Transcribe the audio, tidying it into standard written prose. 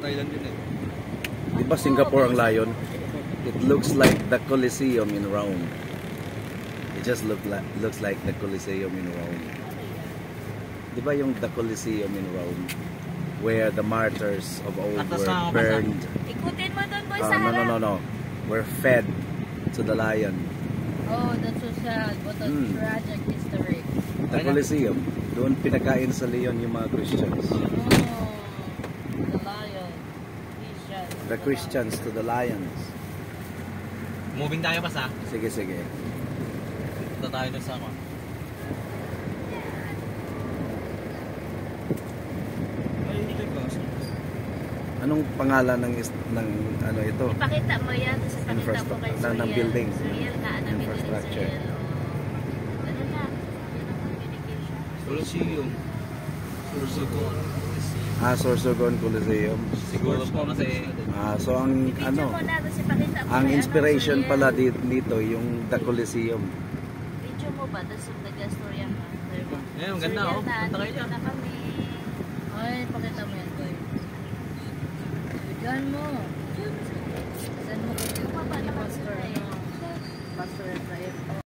Thailand yun eh. Di ba Singapore ang lion? It looks like the Colosseum in Rome. It just looks like the Colosseum in Rome. Di ba yung the Colosseum in Rome? Where the martyrs of old were burned. Ikutin mo doon, boy, sa harap. No. Were fed to the lion. Oh, that's so sad. What a tragic history. The Colosseum. Doon pinakain sa leon yung mga Christians. Oh, the lion. Christians. The Christians to the lions. Moving tayo pa sa? Sige. Ito tayo doon sa ako. Anong pangalan ng ano ito? Ipakita mo yan sa pakita mo kay Suriel. Ng building. Suriel na Infrastructure. Ano na? Yan ang communication. Colosseum. Sorsogon. Sorsogon Coliseum. Siguro po kasi... So ang Video mo na, tapos ipakita mo ang kay inspiration Suriel. pala dito yung the Coliseum. Video mo ba? Tapos nag-storya ka. Ang ganda oh. Punta kayo dyan. Na kami. Ay, pakita mo yan, boy. Diyan mo. Saan mo kayo? Pastor. Pastor Efraim.